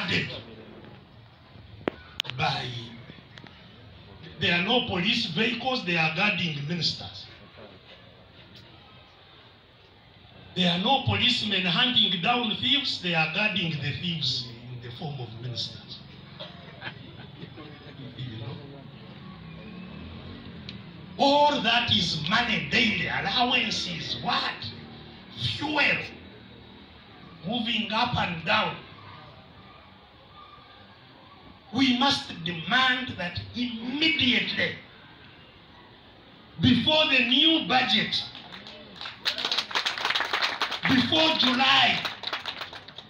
guarded by, there are no police vehicles, they are guarding ministers. There are no policemen hunting down thieves, they are guarding the thieves in the form of ministers. You know? All that is money daily, allowances, what? Fuel, moving up and down. We must demand that immediately, before the new budget, before July,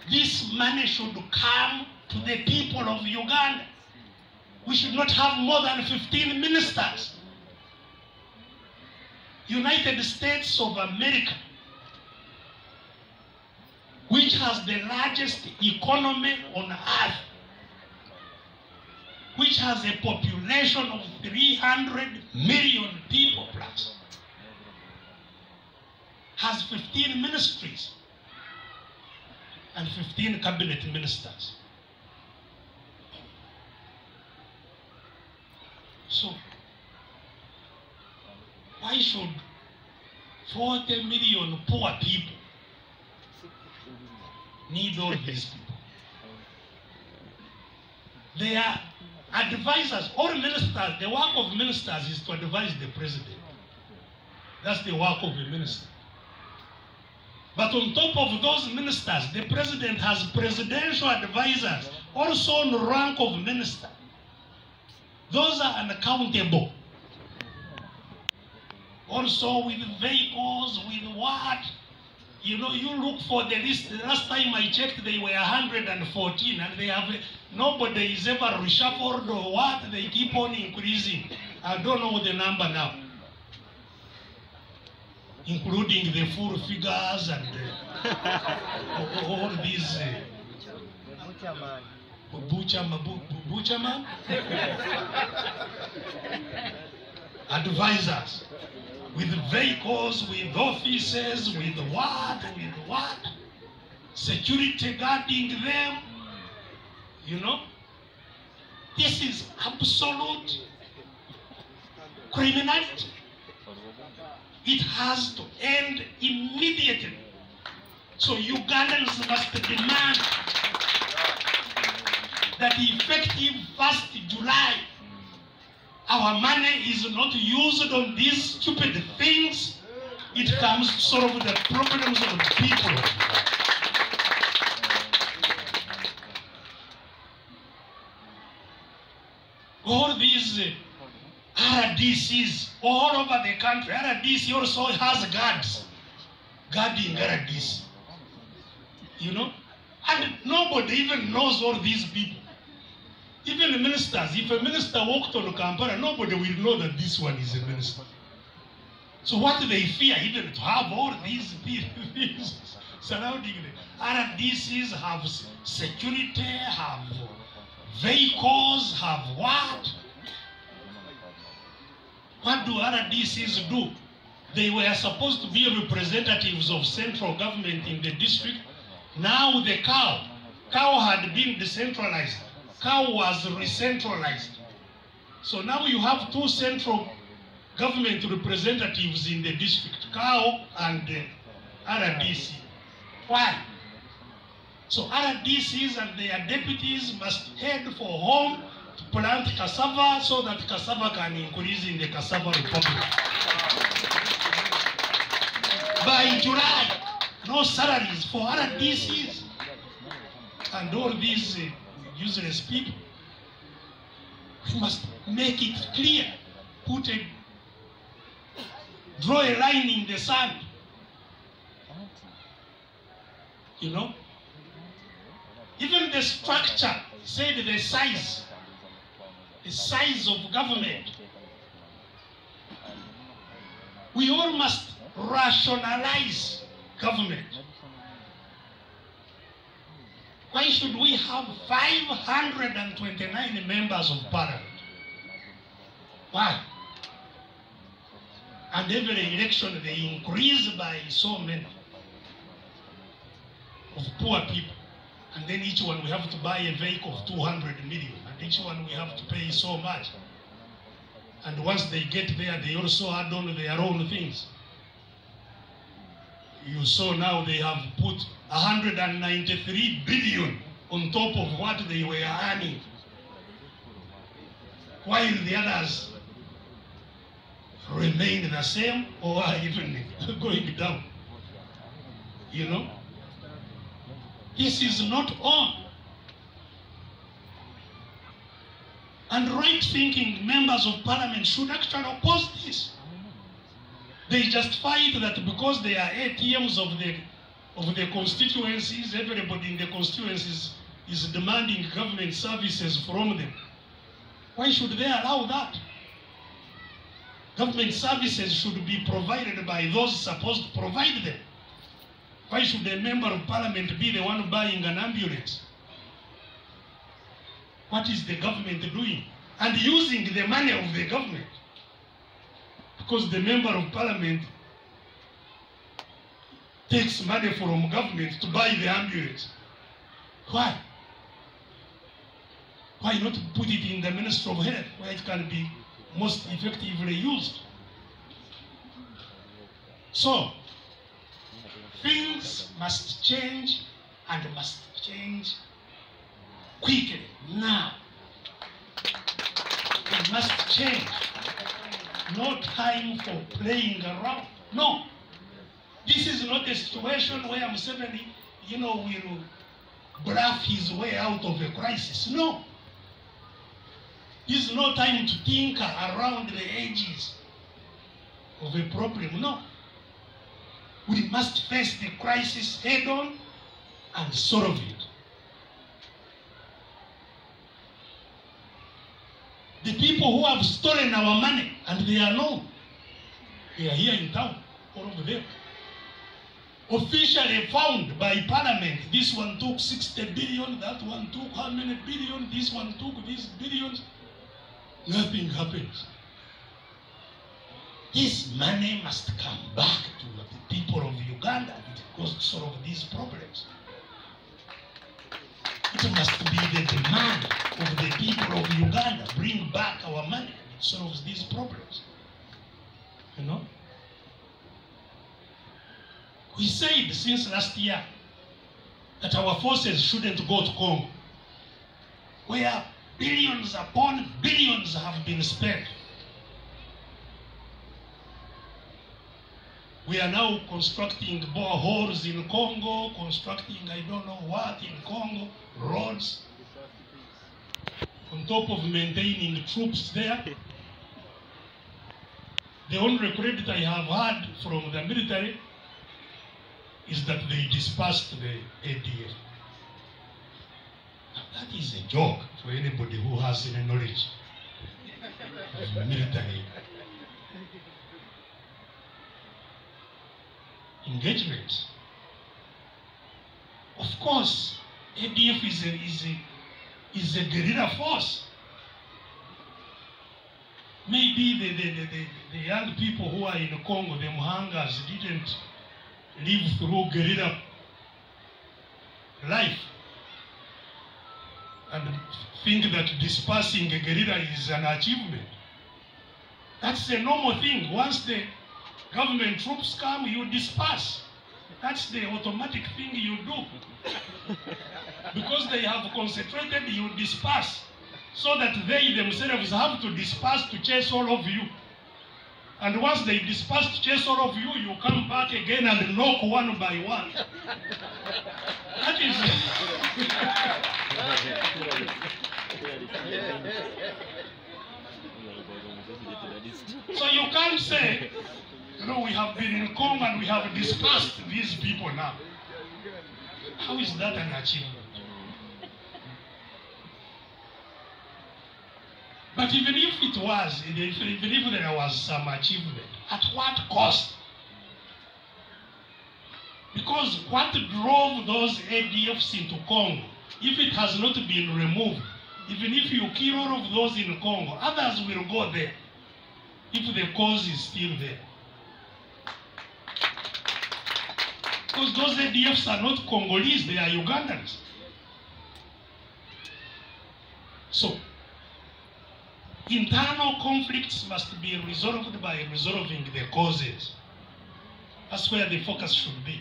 this money should come to the people of Uganda. We should not have more than 15 ministers. United States of America, which has the largest economy on earth, which has a population of 300 million people plus, has 15 ministries and 15 cabinet ministers. So, why should 40 million poor people need all these people? They are advisors. All ministers, the work of ministers is to advise the president. That's the work of a minister. But on top of those ministers, the president has presidential advisors, also on the rank of minister. Those are unaccountable. Also with vehicles, with what? You know, you look for the list. The last time I checked, they were 114, and they have, nobody is ever reshuffled or what. They keep on increasing. I don't know the number now, including the full figures and all these butcherman advisors with vehicles, with offices, with what, security guarding them. You know, this is absolute criminality. It has to end immediately. So Ugandans must demand that effective 1st July, our money is not used on these stupid things. It comes to solve the problems of the people. All these RDCs all over the country. RDC also has guards guarding RDC. You know? And nobody even knows all these people. Even the ministers, if a minister walked on Kampala, nobody will know that this one is a minister. So what do they fear, even to have all these things surrounding them? RDCs have security, have vehicles, have what? What do RDCs do? They were supposed to be representatives of central government in the district. Now the cow had been decentralized. Cow was re-centralized. So now you have 2 central government representatives in the district, cow and RDC. Why? So RDCs and their deputies must head for home to plant cassava so that cassava can increase in the cassava republic. By July, no salaries for RDCs and all these useless people. We must make it clear, draw a line in the sand. You know? Even the structure, said the size of government. We all must rationalize government. Why should we have 529 members of parliament? Why? And every election they increase by so many of poor people. And then each one we have to buy a vehicle of 200 million. And each one we have to pay so much. And once they get there, they also add on their own things. You saw now they have put 193 billion on top of what they were earning, while the others remain the same or are even going down. You know? This is not on. And right-thinking members of parliament should actually oppose this. They justify it that because they are ATMs of the constituencies, everybody in the constituencies is demanding government services from them. Why should they allow that? Government services should be provided by those supposed to provide them. Why should a member of parliament be the one buying an ambulance? What is the government doing? And using the money of the government. Because the member of parliament takes money from government to buy the ambulance. Why? Why not put it in the Ministry of Health, where it can be most effectively used? So, things must change, and must change quickly, now. It must change. No time for playing around. No. This is not a situation where Museveni, will bluff his way out of a crisis. No. This is no time to tinker around the edges of a problem. No. We must face the crisis head on and solve it. The people who have stolen our money, and they are known, they are here in town, all over there. Officially found by parliament, this one took 60 billion, that one took how many billion, this one took these billions. Nothing happens. This money must come back to the people of Uganda. It goes to solve these problems. It must be the demand of the people of Uganda. Bring back our money. It solves these problems. You know? We said since last year that our forces shouldn't go to Congo, where billions upon billions have been spent. We are now constructing boreholes in Congo, constructing I don't know what in Congo, roads, on top of maintaining troops there. The only credit I have had from the military is that they dispersed the ADF. Now, that is a joke for anybody who has any knowledge of military engagement. Of course, ADF is a guerrilla force. Maybe the young people who are in Congo, the Muhangas, didn't live through guerrilla life and think that dispersing a guerrilla is an achievement. That's a normal thing. Once the government troops come, you disperse. That's the automatic thing you do. Because they have concentrated, you disperse. So that they themselves have to disperse to chase all of you. And once they disperse to chase all of you, you come back again and knock one by one. That is... So you can't say, we have been in Congo and we have dispersed these people now. How is that an achievement? But even if it was, even if there was some achievement, at what cost? Because what drove those ADFs into Congo, if it has not been removed, even if you kill all of those in Congo, others will go there, if the cause is still there. Because those ADFs are not Congolese, they are Ugandans. So, internal conflicts must be resolved by resolving the causes. That's where the focus should be.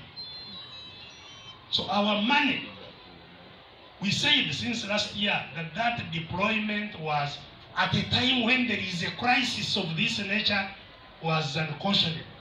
So our money, we said since last year that deployment was at a time when there is a crisis of this nature was unconscionable.